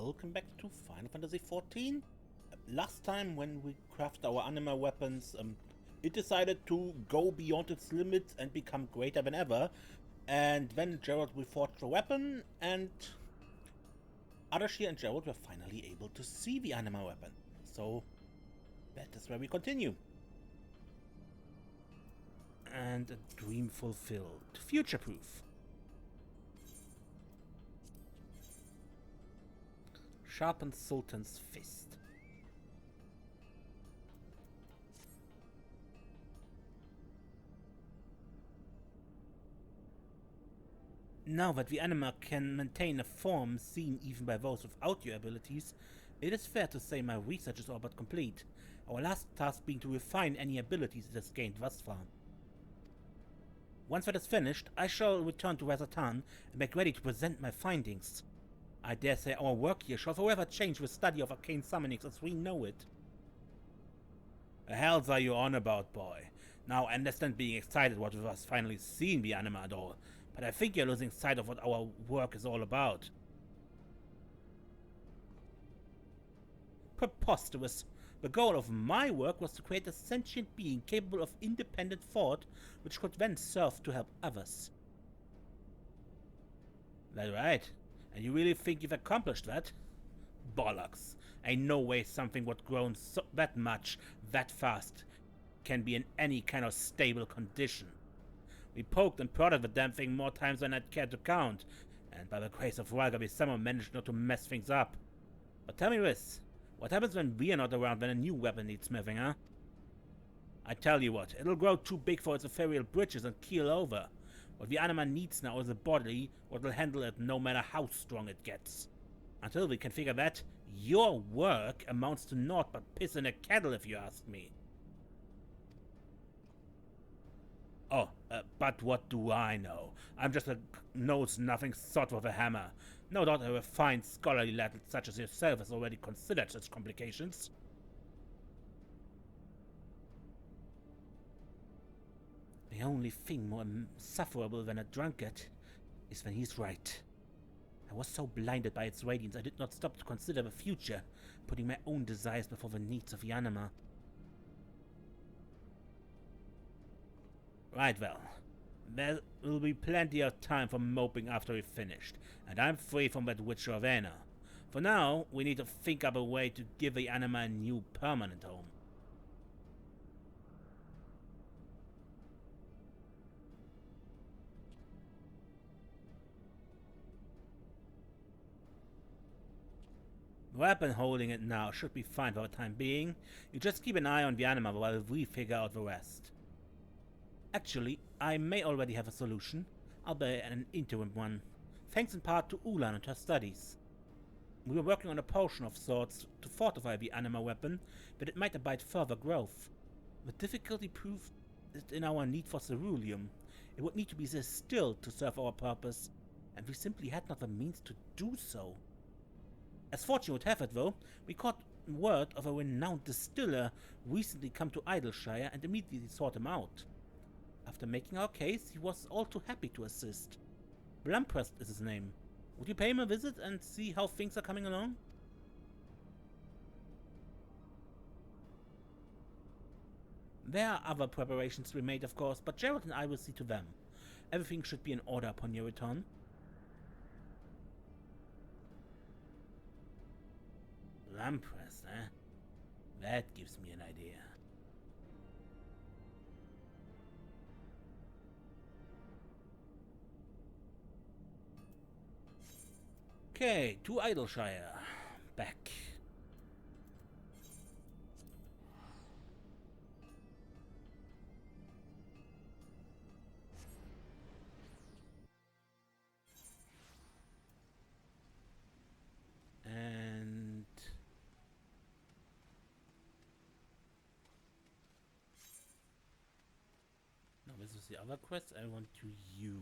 welcome back to Final Fantasy XIV. Last time when we crafted our Anima weapons, it decided to go beyond its limits and become greater than ever. And then Gerolt reforged the weapon, and Ardashir and Gerolt were finally able to see the Anima weapon. So that is where we continue. And a dream fulfilled. Future-proof. Sharpened Sultan's fist. Now that the Anima can maintain a form seen even by those without your abilities, it is fair to say my research is all but complete, our last task being to refine any abilities it has gained thus far. Once that is finished, I shall return to Razatan and make ready to present my findings. I dare say our work here shall forever change the study of arcane summonings as we know it. The hells are you on about, boy? Now I understand being excited what with us finally seeing the Anima at all, but I think you're losing sight of what our work is all about. Preposterous. The goal of my work was to create a sentient being capable of independent thought, which could then serve to help others. That right? And you really think you've accomplished that? Bollocks. Ain't no way something what grown that much, that fast, can be in any kind of stable condition. We poked and prodded the damn thing more times than I'd care to count, and by the grace of Ralga we somehow managed not to mess things up. But tell me this, what happens when we're not around when a new weapon needs smithing, huh? I tell you what, it'll grow too big for its ethereal britches and keel over. What the Anima needs now is a body what will handle it no matter how strong it gets. Until we can figure that, your work amounts to naught but piss in a kettle if you ask me. Oh, but what do I know? I'm just a knows-nothing sort with a hammer. No doubt a refined scholarly lad such as yourself has already considered such complications. The only thing more insufferable than a drunkard is when he's right. I was so blinded by its radiance I did not stop to consider the future, putting my own desires before the needs of the Anima. Right, well, there will be plenty of time for moping after we've finished, and I'm free from that witch Ravenna. For now, we need to think up a way to give the Anima a new permanent home. The weapon holding it now should be fine for the time being. You just keep an eye on the Anima while we figure out the rest. Actually, I may already have a solution, albeit an interim one, thanks in part to Ulan and her studies. We were working on a potion of sorts to fortify the Anima weapon, that it might abide further growth. The difficulty proved in our need for ceruleum. It would need to be distilled to serve our purpose, and we simply had not the means to do so. As fortune would have it, though, we caught word of a renowned distiller recently come to Ardashir and immediately sought him out. After making our case, he was all too happy to assist. Blumprest is his name. Would you pay him a visit and see how things are coming along? There are other preparations to be made, of course, but Gerolt and I will see to them. Everything should be in order upon your return. Blumprest, eh? That gives me an idea. Okay, to Ardashir. Back. And now this is the other quest I want to use.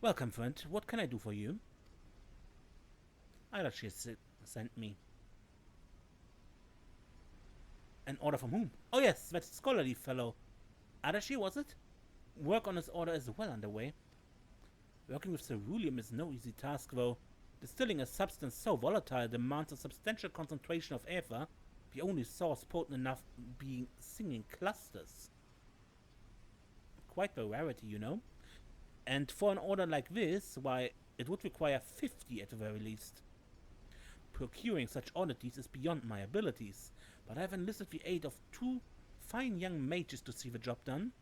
Welcome, friend. What can I do for you? Ardashir sent me. An order from whom? Oh yes, that scholarly fellow. Ardashir, was it? Work on his order is well underway. Working with ceruleum is no easy task, though. Distilling a substance so volatile demands a substantial concentration of aether, the only source potent enough being singing clusters. Quite the rarity, you know. And for an order like this, why, it would require 50 at the very least. Procuring such oddities is beyond my abilities, but I have enlisted the aid of 2 fine young mages to see the job done.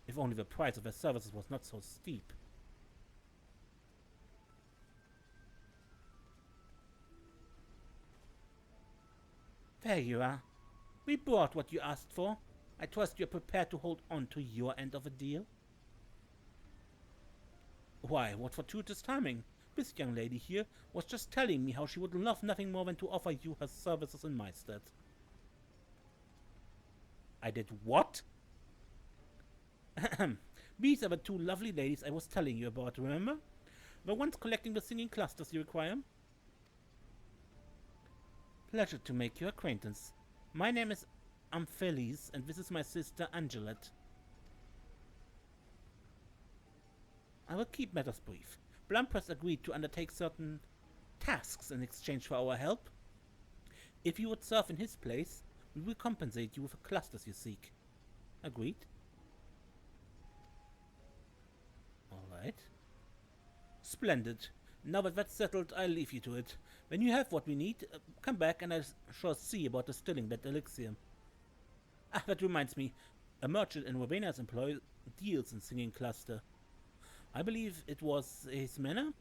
If only the price of their services was not so steep. There you are. We brought what you asked for. I trust you're prepared to hold on to your end of the deal. Why, what fortuitous timing. This young lady here was just telling me how she would love nothing more than to offer you her services in my stead. I did what? These are the 2 lovely ladies I was telling you about, remember? The ones collecting the singing clusters you require? Pleasure to make your acquaintance. My name is Amphelis, and this is my sister Angelette. I will keep matters brief. Blumpress agreed to undertake certain tasks in exchange for our help. If you would serve in his place, we will compensate you with the clusters you seek. Agreed? Alright. Splendid. Now that that's settled, I'll leave you to it. When you have what we need, come back and I shall see about distilling that elixir. Ah, that reminds me. A merchant in Ravena's employ deals in singing cluster. I believe it was his manor?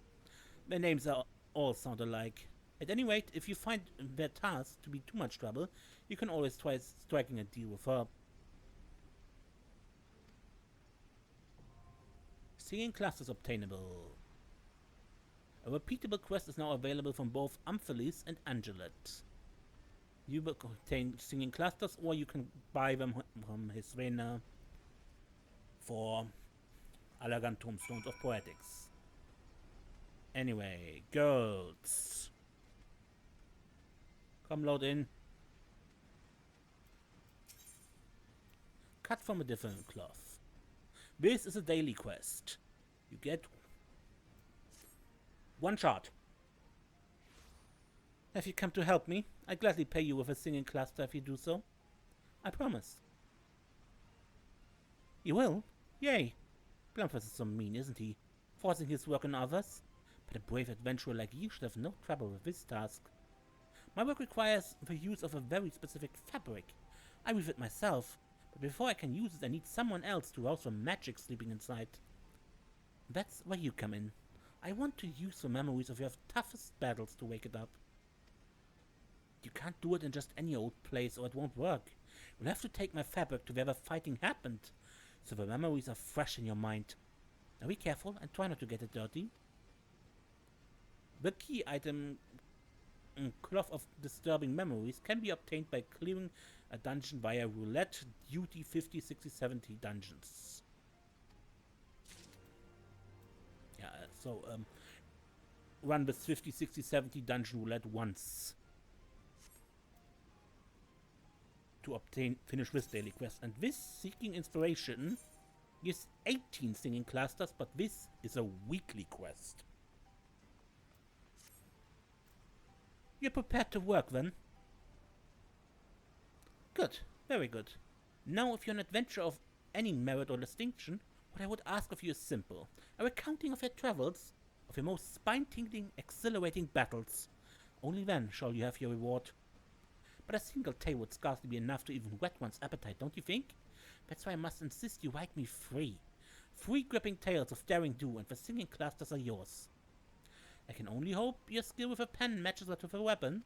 Their names all sound alike. At any rate, if you find their task to be too much trouble, you can always try striking a deal with her. Singing clusters obtainable. A repeatable quest is now available from both Amphelis and Angelette. You will obtain singing clusters, or you can buy them from his Vena for elegant tombstones of poetics. Anyway, girls. Come load in. Cut from a different cloth. This is a daily quest. You get 1 shot. Have you come to help me? I'd gladly pay you with a singing cluster if you do so. I promise. You will? Yay. Blumfus is so mean, isn't he? Forcing his work on others? But a brave adventurer like you should have no trouble with this task. My work requires the use of a very specific fabric. I weave it myself, but before I can use it I need someone else to rouse the magic sleeping inside. That's where you come in. I want to use the memories of your toughest battles to wake it up. You can't do it in just any old place or it won't work. You'll have to take my fabric to where the fighting happened, so the memories are fresh in your mind. Now be careful and try not to get it dirty. The key item, Cloth of Disturbing Memories, can be obtained by clearing a dungeon via Roulette Duty 50, 60, 70 dungeons. Yeah, so run this 50, 60, 70 dungeon roulette once to finish this daily quest. And this Seeking Inspiration gives 18 singing clusters, but this is a weekly quest. You're prepared to work then? Good, very good. Now if you're an adventurer of any merit or distinction, what I would ask of you is simple. A recounting of your travels, of your most spine-tingling, exhilarating battles. Only then shall you have your reward. But a single tale would scarcely be enough to even whet one's appetite, don't you think? That's why I must insist you write me 3. 3 gripping tales of daring do, and the singing clusters are yours. I can only hope your skill with a pen matches that with a weapon.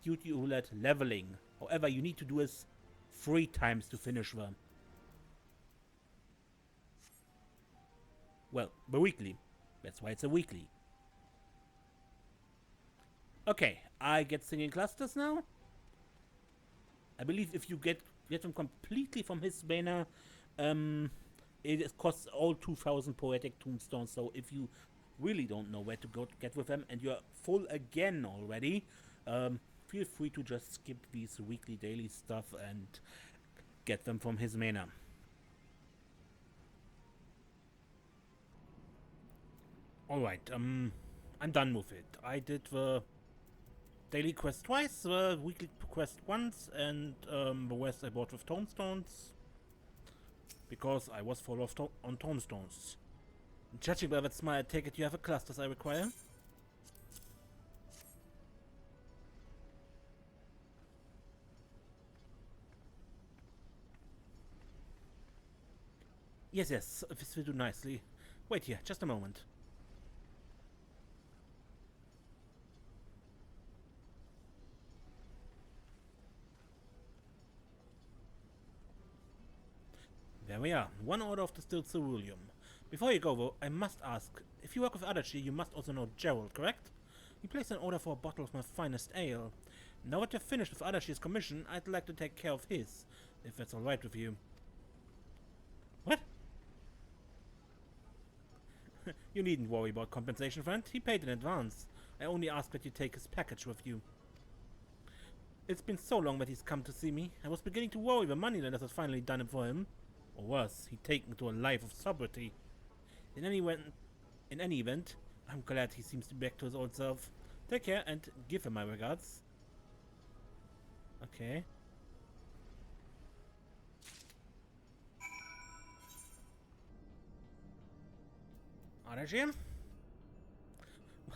Duty roulette leveling. However, you need to do this 3 times to finish them. Well, the weekly. That's why it's a weekly. Okay, I get singing clusters now. I believe if you get them completely from his banner, it costs all 2,000 poetic tombstones. So if you really don't know where to go to get with them and you're full again already, feel free to just skip these weekly daily stuff and get them from his mana. Alright, I'm done with it. I did the daily quest twice, the weekly quest once, and the rest I bought with tombstones. Because I was full of on tombstones. Judging by that smile, I take it you have a clusters I require? Yes, yes, this will do nicely. Wait here, just a moment. There we are, one order of distilled ceruleum. Before you go though, I must ask, if you work with Ardashir, you must also know Gerolt, correct? He placed an order for a bottle of my finest ale. Now that you're finished with Ardashir's commission, I'd like to take care of his, if that's alright with you. What? You needn't worry about compensation, friend. He paid in advance. I only ask that you take his package with you. It's been so long that he's come to see me. I was beginning to worry the moneylenders had finally done it for him. Or worse, he'd taken to a life of sobriety. In any event, I'm glad he seems to be back to his old self. Take care and give him my regards. Okay. Ardashir?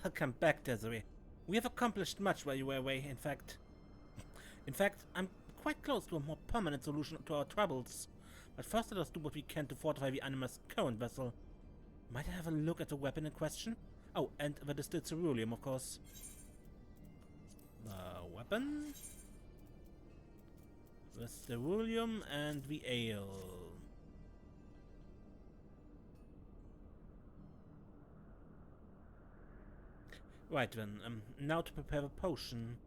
Welcome back, Desiree. We have accomplished much while you were away, in fact, I'm quite close to a more permanent solution to our troubles. But first let us do what we can to fortify the Anima's current vessel. Might I have a look at the weapon in question? Oh, and the distilled ceruleum, of course. The weapon? The ceruleum and the ale. Right then, now to prepare a potion.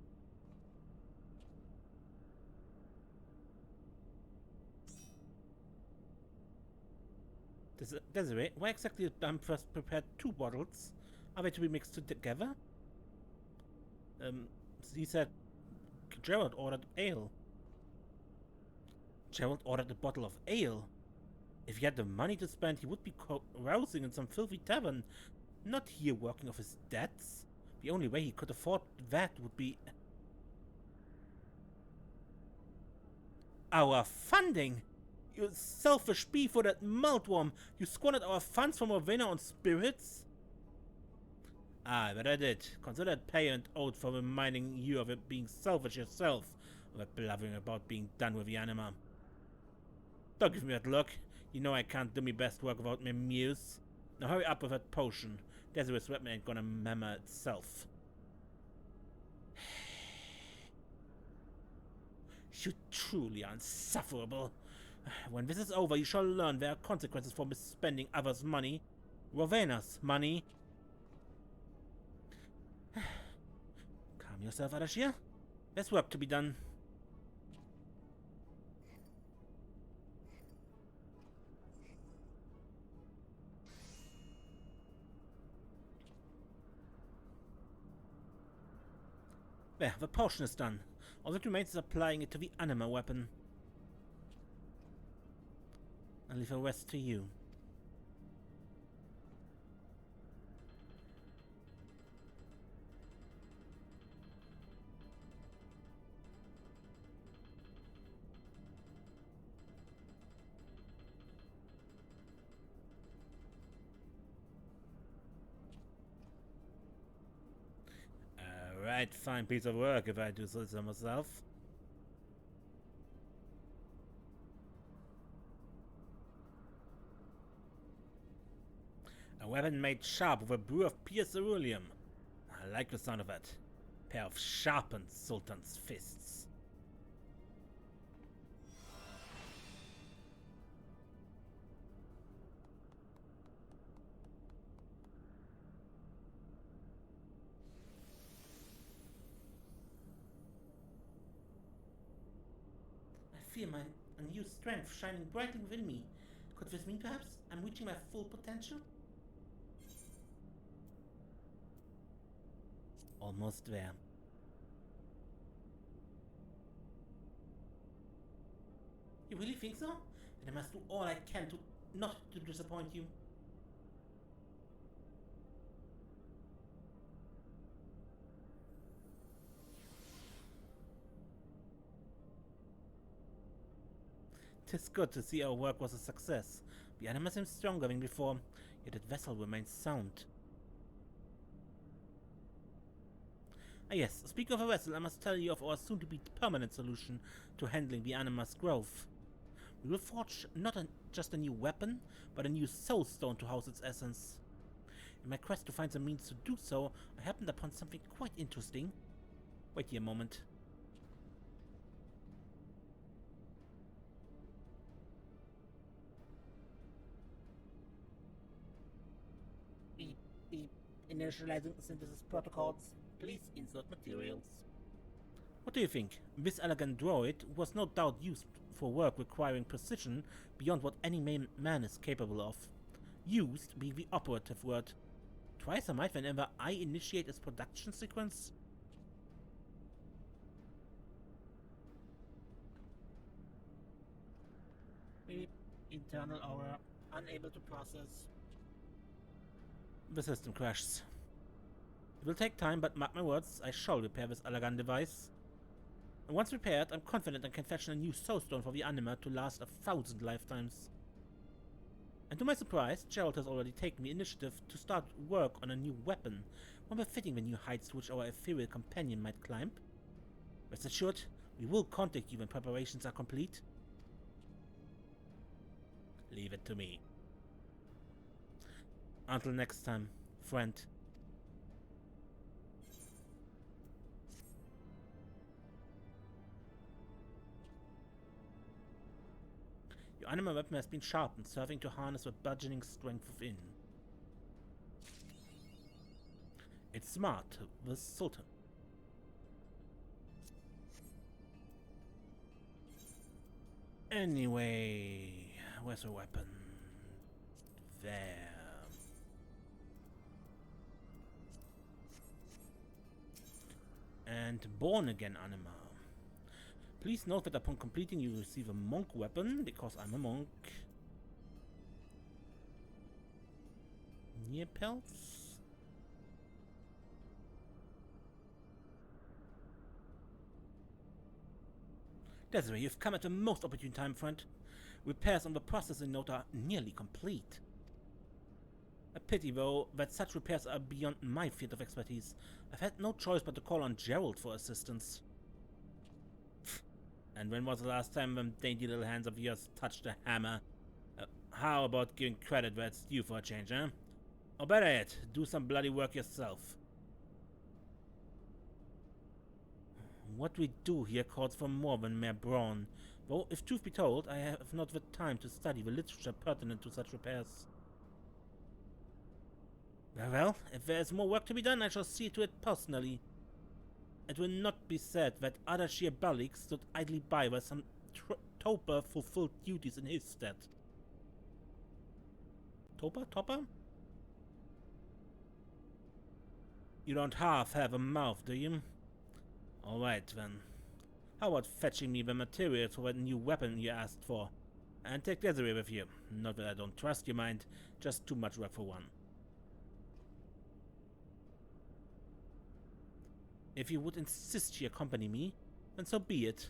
Desiree, why exactly did I first prepared 2 bottles? Are they to be mixed together? He said Gerolt ordered ale. Gerolt ordered a bottle of ale? If he had the money to spend, he would be carousing in some filthy tavern, not here working off his debts. The only way he could afford that would be our funding! You selfish beef-footed meltworm! You squandered our funds from Ravenna on spirits? Ah, but I did. Consider it payment owed for reminding you of it being selfish yourself, or blabbering about being done with the Anima. Don't give me that look. You know I can't do my best work without my muse. Now hurry up with that potion. Desiree's weapon ain't gonna member itself. You truly are insufferable. When this is over, you shall learn there are consequences for misspending others' money. Ravenna's money. Calm yourself, Ardashir. There's work to be done. There, the potion is done. All that remains is applying it to the Anima Weapon. I'll leave the rest to you. Alright, fine piece of work if I do so myself. A weapon made sharp with a brew of pure ceruleum. I like the sound of that. Pair of sharpened Sultan's fists. I feel my unused strength shining brightly within me. Could this mean perhaps I'm reaching my full potential? Almost there. You really think so? Then I must do all I can to not to disappoint you. Tis good to see our work was a success. The Anima seems stronger than before, yet that vessel remains sound. Ah yes, speaking of a vessel, I must tell you of our soon-to-be permanent solution to handling the Anima's growth. We will forge not just a new weapon, but a new soulstone to house its essence. In my quest to find the means to do so, I happened upon something quite interesting. Wait here a moment. Beep. Initializing synthesis protocols. Please insert materials. What do you think? This elegant droid was no doubt used for work requiring precision beyond what any man is capable of. Used being the operative word. Twice a month whenever I initiate its production sequence? Beep. Internal aura. Unable to process. The system crashes. It will take time, but mark my words, I shall repair this elegant device. And once repaired, I'm confident I can fashion a new soulstone for the Anima to last 1,000 lifetimes. And to my surprise, Gerolt has already taken the initiative to start work on a new weapon, one befitting the new heights to which our ethereal companion might climb. Rest assured, we will contact you when preparations are complete. Leave it to me. Until next time, friend. Your Anima Weapon has been sharpened, serving to harness the burgeoning strength within. It's smart, the Sultan. Anyway, where's the weapon? There. And Born Again Anima. Please note that upon completing you receive a monk weapon, because I'm a monk. Neopelts? Desiree, you've come at the most opportune time, friend. Repairs on the processing node are nearly complete. A pity, though, that such repairs are beyond my field of expertise. I've had no choice but to call on Gerolt for assistance. And when was the last time them dainty little hands of yours touched a hammer? How about giving credit where it's due for a change, eh? Or better yet, do some bloody work yourself. What we do here calls for more than mere brawn, though, if truth be told, I have not the time to study the literature pertinent to such repairs. Well, if there is more work to be done, I shall see to it personally. It will not be said that Ardashir Balik stood idly by while some toper fulfilled duties in his stead. Topper? You don't half have a mouth, do you? Alright then. How about fetching me the materials for that new weapon you asked for? And take Desiree with you. Not that I don't trust you, mind, just too much work for one. If you would insist she accompany me, then so be it.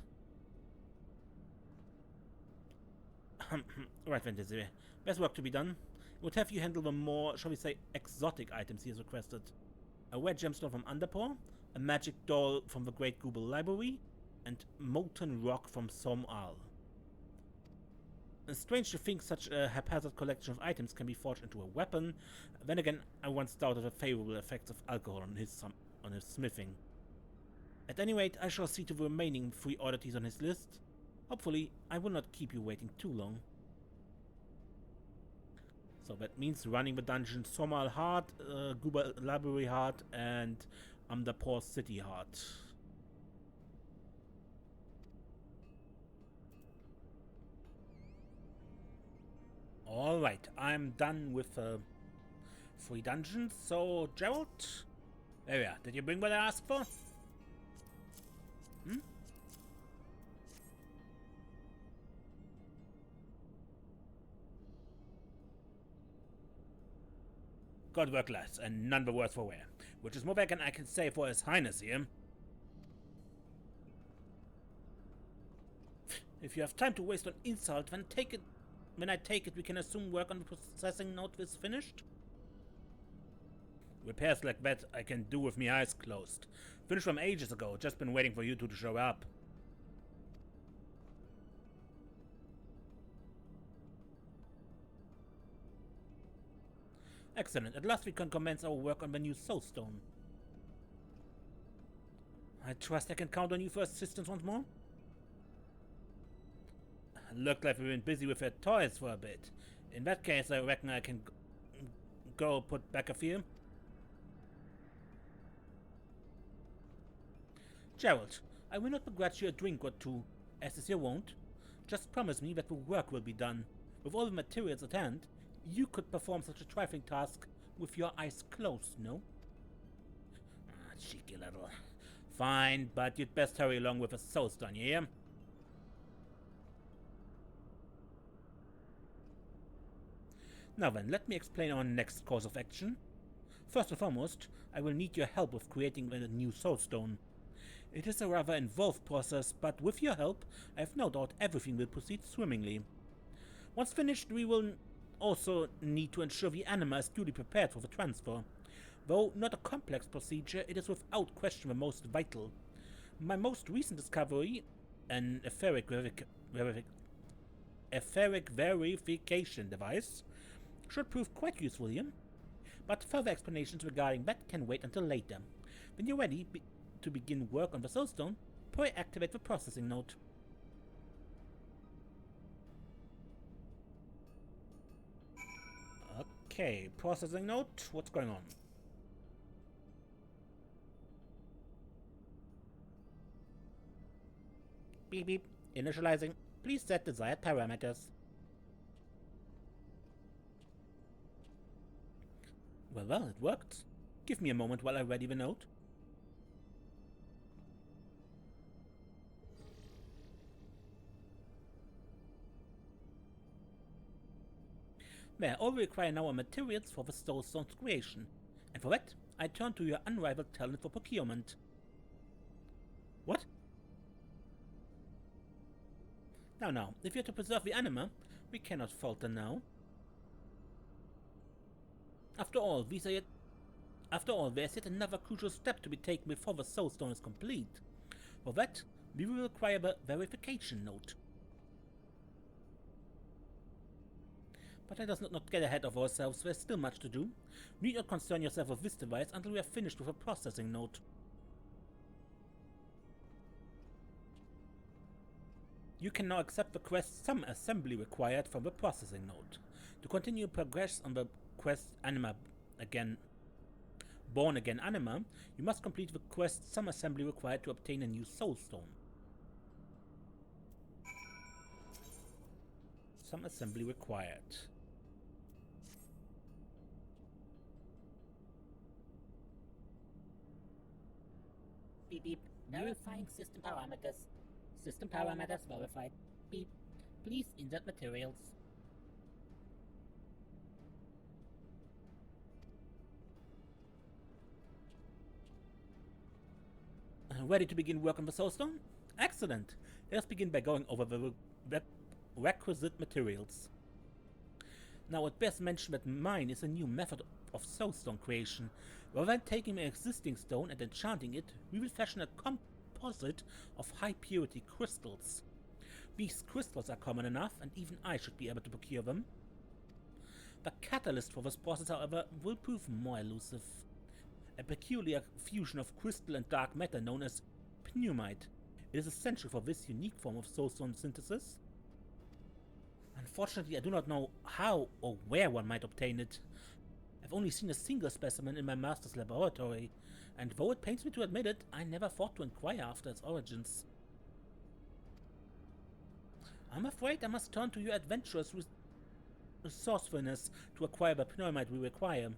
Right then, Desiree. There's work to be done. It would have you handle the more, shall we say, exotic items he has requested. A red gemstone from Underpaw, a magic doll from the Great Google Library, and molten rock from Som-Al. Strange to think such a haphazard collection of items can be forged into a weapon. Then again, I once doubted the favorable effects of alcohol on his smithing. At any rate, I shall see to the remaining 3 oddities on his list. Hopefully, I will not keep you waiting too long. So that means running the dungeon Som-Al Heart, Google Library Heart, and Underpaw City Heart. Alright, I'm done with 3 dungeons, so Gerolt? There we are. Did you bring what I asked for? Good work, lads, and none the worse for wear. Which is more than I can say for His Highness here. If you have time to waste on insult, then take it. When I take it, we can assume work on the processing node is finished. Repairs like that I can do with me eyes closed. Finished from ages ago, just been waiting for you two to show up. Excellent, at last we can commence our work on the new SOULSTONE. I trust I can count on you for assistance once more? Looked like we've been busy with our toys for a bit. In that case, I reckon I can go put back a few. Gerolt, I will not begrudge you a drink or two, as is your wont. Just promise me that the work will be done. With all the materials at hand, you could perform such a trifling task with your eyes closed, no? Ah, cheeky little. Fine, but you'd best hurry along with a SOULSTONE, you hear? Now then, let me explain our next course of action. First and foremost, I will need your help with creating a new SOULSTONE. It is a rather involved process, but with your help, I have no doubt everything will proceed swimmingly. Once finished, we will also need to ensure the anima is duly prepared for the transfer. Though not a complex procedure, it is without question the most vital. My most recent discovery, an etheric verification device, should prove quite useful here. But further explanations regarding that can wait until later. When you're ready to begin work on the SOULSTONE, pray activate the processing node. Okay, processing node, what's going on? Beep beep, initializing. Please set desired parameters. Well, it worked. Give me a moment while I ready the node. There, all we require now are materials for the SOULSTONE's creation, and for that, I turn to your unrivaled talent for procurement. What? Now, if you're to preserve the anima, we cannot falter now. After all, there's yet another crucial step to be taken before the SOULSTONE is complete. For that, we will require the verification node. But let us not get ahead of ourselves, there's still much to do. Need not concern yourself with this device until we are finished with a processing node. You can now accept the quest Some Assembly required from the processing node. To continue progress on the quest Born Again Anima, you must complete the quest Some Assembly required to obtain a new SOULSTONE. Some assembly required. Beep beep. Verifying system parameters. System parameters verified. Beep. Please insert materials. Ready to begin work on the SOULSTONE? Excellent! Let us begin by going over the requisite materials. Now it bears mention that mine is a new method of SOULSTONE creation. Rather than taking an existing stone and enchanting it, we will fashion a composite of high purity crystals. These crystals are common enough, and even I should be able to procure them. The catalyst for this process, however, will prove more elusive. A peculiar fusion of crystal and dark matter known as pneumite. It is essential for this unique form of SOULSTONE synthesis. Unfortunately, I do not know how or where one might obtain it. I've only seen a single specimen in my master's laboratory, and though it pains me to admit it, I never thought to inquire after its origins. I'm afraid I must turn to your adventurous resourcefulness to acquire the pneumite we require.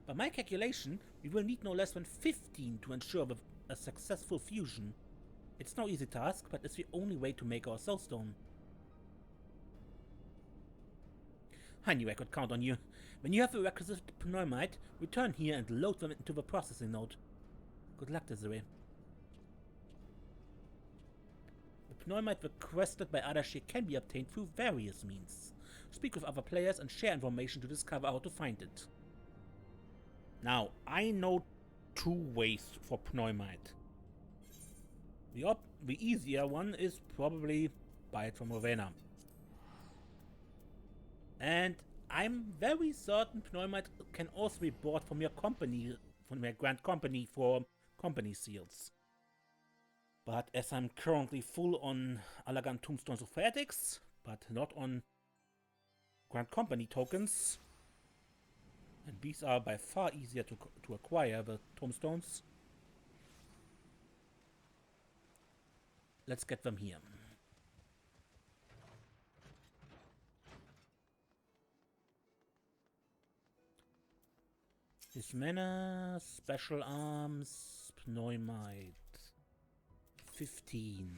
By my calculation, we will need no less than 15 to ensure a successful fusion. It's no easy task, but it's the only way to make our SOULSTONE. I knew I could count on you. When you have the requisite pneumite, return here and load them into the processing node. Good luck, Desiree. The pneumite requested by Ardashir can be obtained through various means. Speak with other players and share information to discover how to find it. Now, I know 2 ways for pneumite. The easier one is probably buy it from Ravenna. And I'm very certain pneumite can also be bought from your company, from your grand company for company seals. But as I'm currently full on Allagan Tombstones of Heretics, but not on grand company tokens, and these are by far easier to acquire, the tombstones, let's get them here. His mana, special arms, pneumite, 15.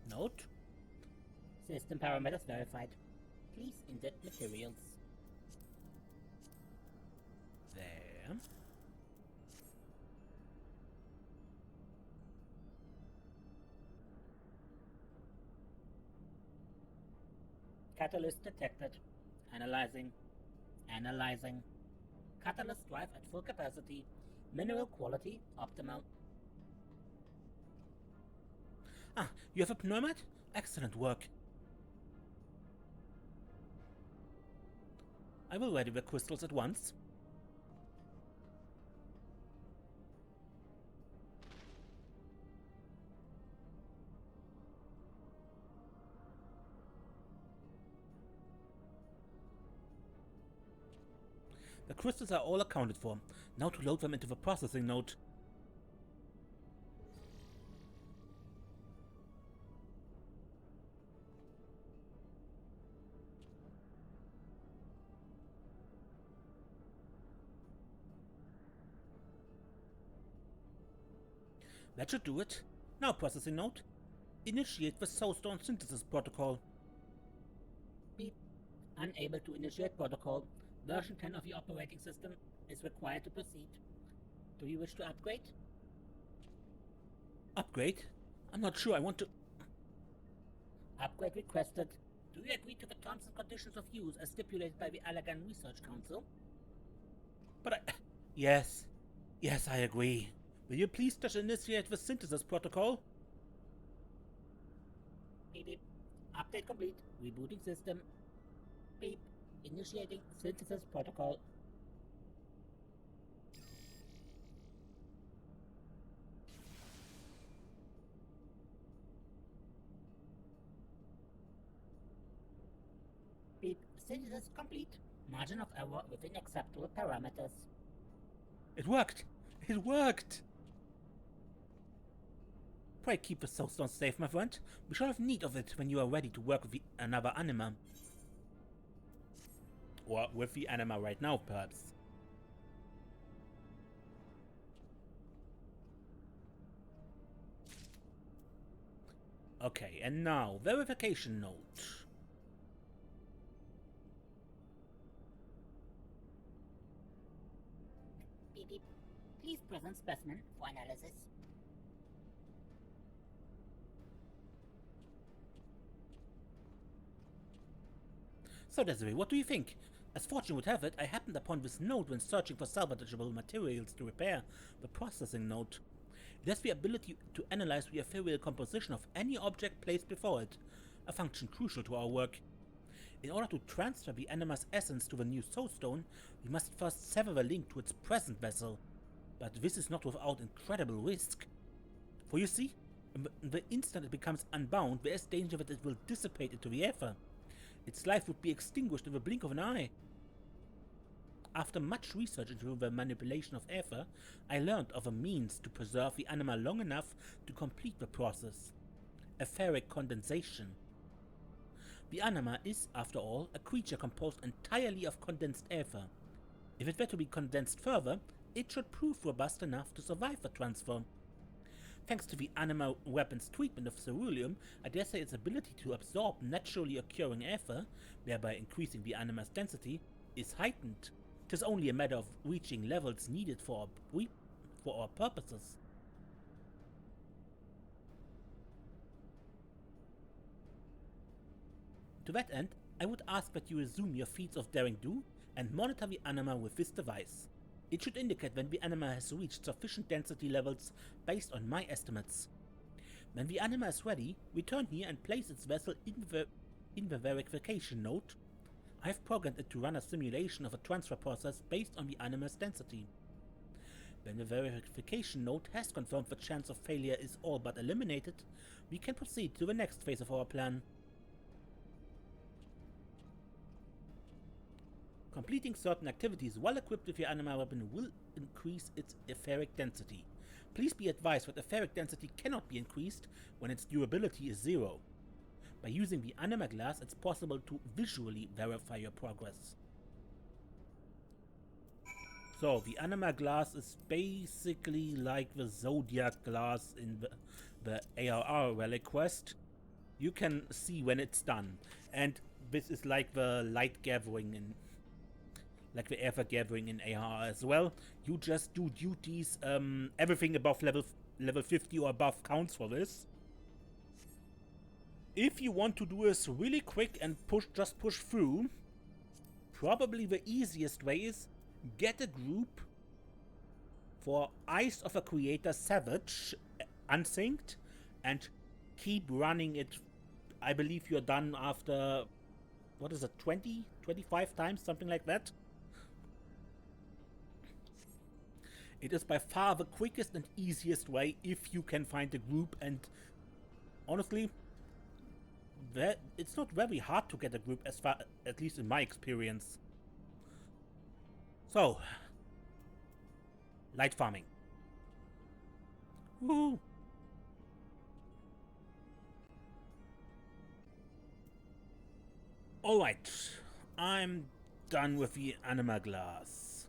Note. System parameters verified. Please insert materials. There. Catalyst detected. Analyzing. Analyzing. Catalyst drive at full capacity. Mineral quality optimal. Ah, you have a pneumite? Excellent work. I will ready the crystals at once. The crystals are all accounted for. Now to load them into the processing node. That should do it. Now processing node. Initiate the SOULSTONE synthesis protocol. Beep. Unable to initiate protocol. Version 10 of your operating system is required to proceed. Do you wish to upgrade? Upgrade? I'm not sure I want to... Upgrade requested. Do you agree to the terms and conditions of use as stipulated by the Allagan Research Council? But I... Yes. Yes, I agree. Will you please just initiate the synthesis protocol? Beep beep. Update complete. Rebooting system. Beep. Initiating synthesis protocol. Beep. Synthesis complete. Margin of error within acceptable parameters. It worked! It worked! Pray keep the SOULSTONE safe, my friend. We shall have need of it when you are ready to work with another Anima. Or with the Anima right now, perhaps. Okay, and now, verification note. Beep beep. Please present specimen for analysis. So Desiree, what do you think? As fortune would have it, I happened upon this node when searching for salvageable materials to repair the processing node. It has the ability to analyze the ethereal composition of any object placed before it, a function crucial to our work. In order to transfer the Anima's essence to the new SOULSTONE, we must first sever the link to its present vessel. But this is not without incredible risk. For you see, the instant it becomes unbound, there is danger that it will dissipate into the ether. Its life would be extinguished in the blink of an eye. After much research into the manipulation of ether, I learned of a means to preserve the anima long enough to complete the process. Etheric condensation. The anima is, after all, a creature composed entirely of condensed ether. If it were to be condensed further, it should prove robust enough to survive the transfer. Thanks to the Anima Weapon's treatment of ceruleum, I dare say its ability to absorb naturally occurring ether, thereby increasing the anima's density, is heightened. It is only a matter of reaching levels needed for our purposes. To that end, I would ask that you resume your feats of daring do and monitor the anima with this device. It should indicate when the anima has reached sufficient density levels based on my estimates. When the anima is ready, return here and place its vessel in the verification node. I have programmed it to run a simulation of a transfer process based on the anima's density. When the verification node has confirmed the chance of failure is all but eliminated, we can proceed to the next phase of our plan. Completing certain activities while equipped with your Anima Weapon will increase its etheric density. Please be advised that etheric density cannot be increased when its durability is 0. By using the Anima Glass, it's possible to visually verify your progress. So, the Anima Glass is basically like the Zodiac Glass in the ARR Relic quest. You can see when it's done. And this is like the light gathering in... like the ether gathering in AR as well. You just do duties, everything above level 50 or above counts for this. If you want to do this really quick and just push through, probably the easiest way is get a group for Eyes of a Creator Savage unsynced and keep running it. I believe you're done after, what is it, 20, 25 times, something like that. It is by far the quickest and easiest way if you can find a group, and honestly, it's not very hard to get a group, as far, at least in my experience. So, light farming. Woohoo! Alright, I'm done with the Anima Glass.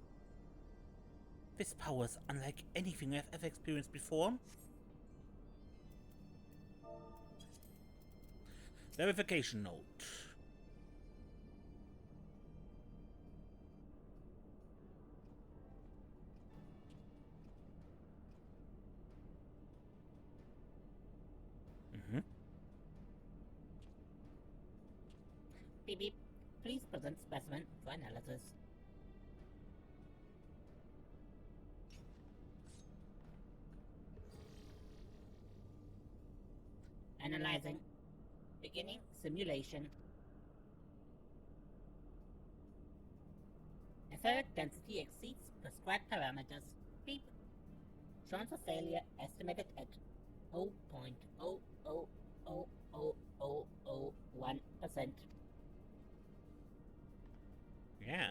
This power is unlike anything I've ever experienced before. Verification note. Beep beep. Please present specimen for analysis. Analyzing. Beginning simulation. Etheric density exceeds prescribed parameters. Beep. Chance of failure estimated at 0.0000001%. Yeah.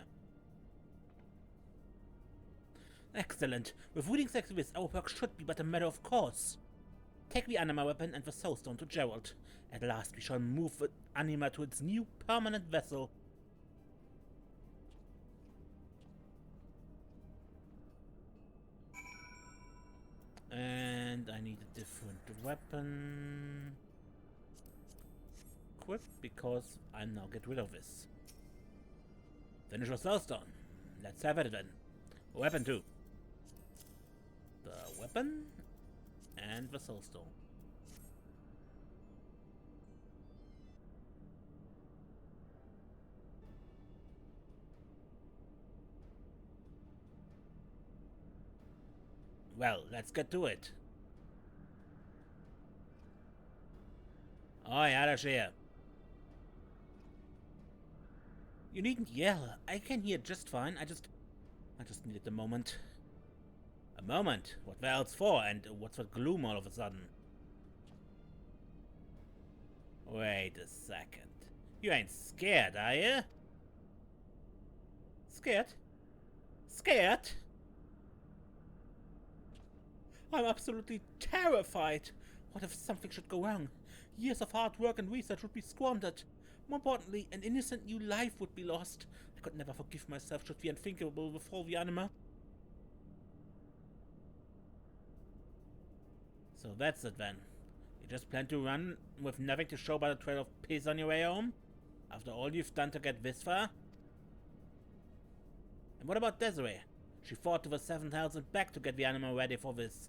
Excellent. With readings like this, our work should be but a matter of course. Take the Anima Weapon and the Soulstone to Gerolt. At last we shall move the Anima to its new permanent vessel. And I need a different weapon. Equip, because I'll now get rid of this. Finish your Soulstone. Let's have it then. Weapon 2. The weapon and the Soulstone. Well, let's get to it. Oi, Ardashir. You needn't yell. I can hear just fine. I just needed a moment. A moment? What the else for? And what's that gloom all of a sudden? Wait a second. You ain't scared, are you? Scared? Scared? I'm absolutely terrified. What if something should go wrong? Years of hard work and research would be squandered. More importantly, an innocent new life would be lost. I could never forgive myself should the unthinkable befall the Anima. So that's it then. You just plan to run with nothing to show but a trail of piss on your way home? After all you've done to get this far? And what about Desiree? She fought to the 7,000 back to get the Anima ready for this.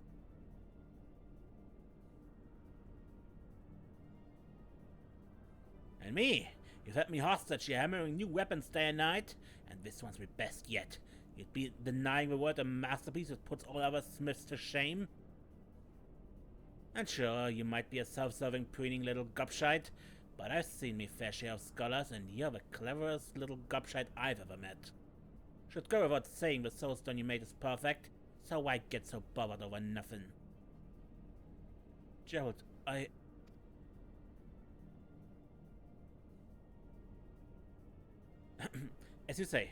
And me? You've had me hostage here, hammering new weapons day and night, and this one's the best yet. You'd be denying the world a masterpiece that puts all other smiths to shame? And sure, you might be a self-serving, preening little gobshite, but I've seen me fair share of scholars, and you're the cleverest little gobshite I've ever met. Should go without saying the soulstone you made is perfect, so why get so bothered over nothing? Gerolt, As you say,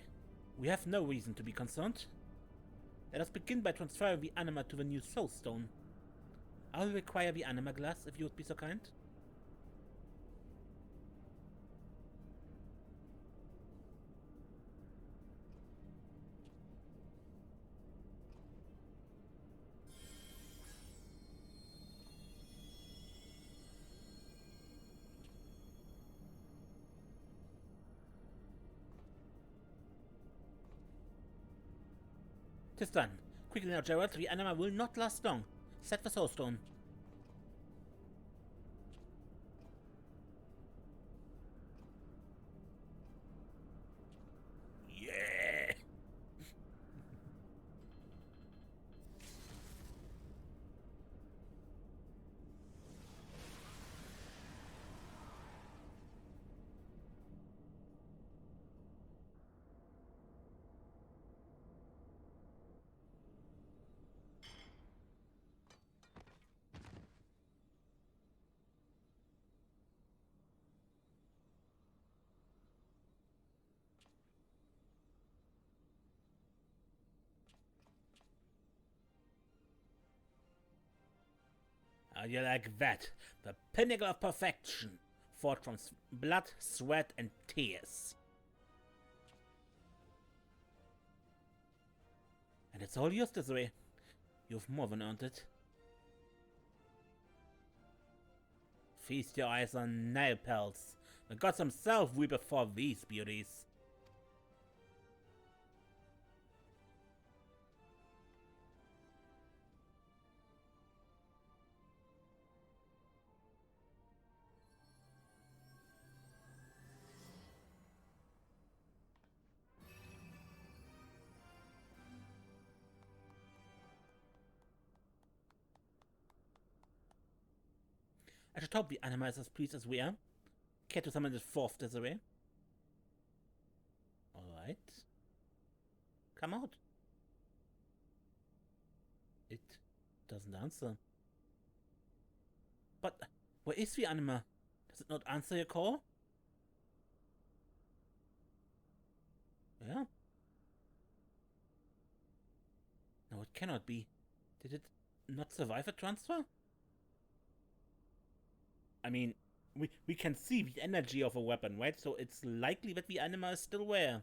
we have no reason to be concerned. Let us begin by transferring the Anima to the new soulstone. I will require the Anima glass, if you would be so kind. Tis done. Quickly now, Gerolt, the Anima will not last long. Set the soulstone. Yeah! How do you like that? The pinnacle of perfection, fought from blood, sweat, and tears. And it's all yours, Desiree. You've more than earned it. Feast your eyes on nail pelts. The gods themselves weep before these beauties. I should hope the Anima is as pleased as we are. Care to summon the fourth Desiree? Alright. Come out. It doesn't answer. But where is the Anima? Does it not answer your call? Yeah. No, it cannot be. Did it not survive a transfer? I mean, we can see the energy of a weapon, right? So it's likely that the Anima is still there.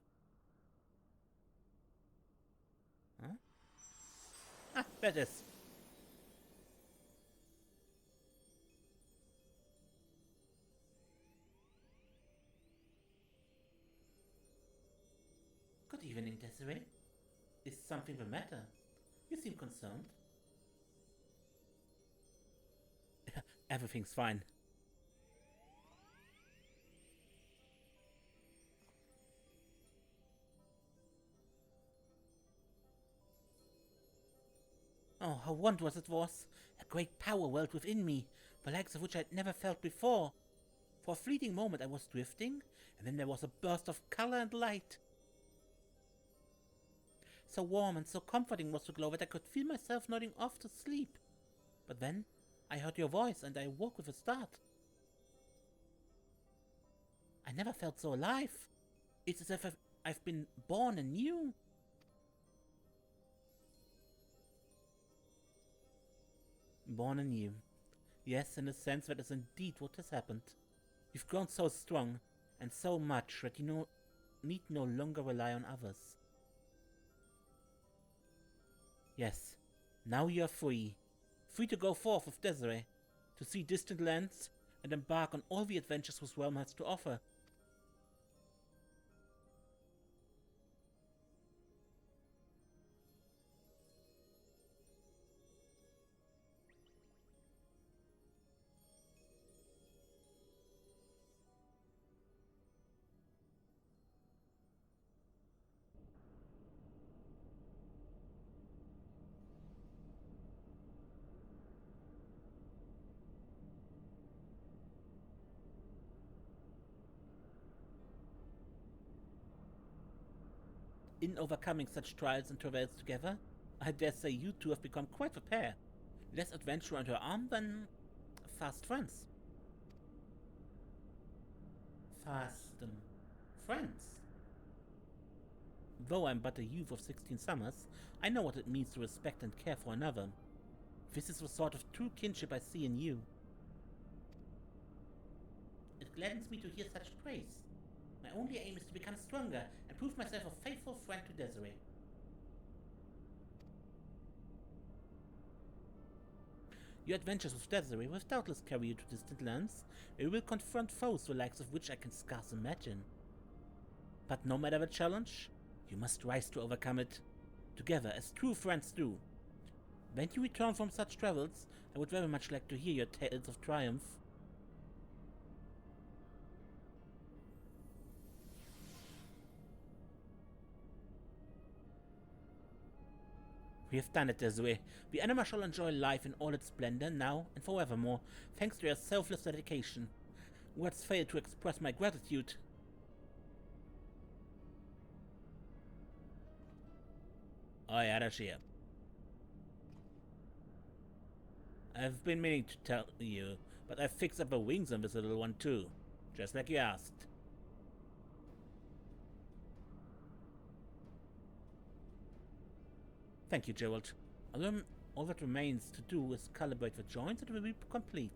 Huh? Ah, there it is. Good evening, Desiree. Is something the matter? You seem concerned. Everything's fine. Oh, how wondrous it was! A great power welled within me, the likes of which I had never felt before. For a fleeting moment I was drifting, and then there was a burst of color and light. So warm and so comforting was the glow that I could feel myself nodding off to sleep. But then I heard your voice, and I woke with a start. I never felt so alive. It's as if I've been born anew. Born anew. Yes, in a sense that is indeed what has happened. You've grown so strong, and so much that you need no longer rely on others. Yes, now you are free. Free to go forth with Desiree, to see distant lands, and embark on all the adventures this realm has to offer. In overcoming such trials and travails together, I dare say you two have become quite a pair. Less adventure under her arm than fast friends. Fast friends. Though I'm but a youth of 16 summers, I know what it means to respect and care for another. This is the sort of true kinship I see in you. It gladdens me to hear such praise. My only aim is to become stronger and prove myself a faithful friend to Desiree. Your adventures with Desiree will doubtless carry you to distant lands, where you will confront foes the likes of which I can scarce imagine. But no matter the challenge, you must rise to overcome it, together as true friends do. When you return from such travels, I would very much like to hear your tales of triumph. We have done it, Desiree. The Anima shall enjoy life in all its splendor now and forevermore, thanks to your selfless dedication. Words fail to express my gratitude. Oi, Ardashir. I've been meaning to tell you, but I've fixed up the wings on this little one too, just like you asked. Thank you, Gerolt. All that remains to do is calibrate the joints and it will be complete.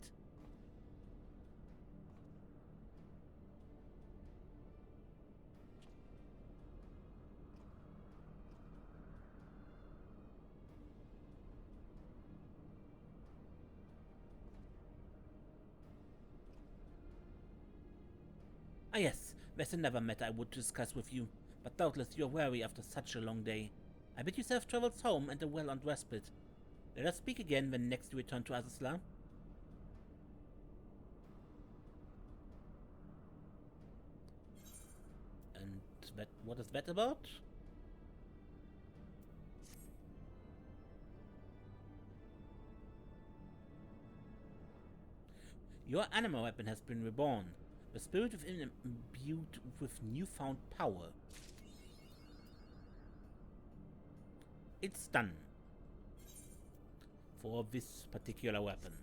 Ah yes, there's another matter I would discuss with you, but doubtless you're weary after such a long day. I bid you safe travels home and a well-earned respite. Let us speak again when next you return to Azazla. And what is that about? Your Anima Weapon has been reborn. The spirit within imbued with newfound power. It's done. For this particular weapon.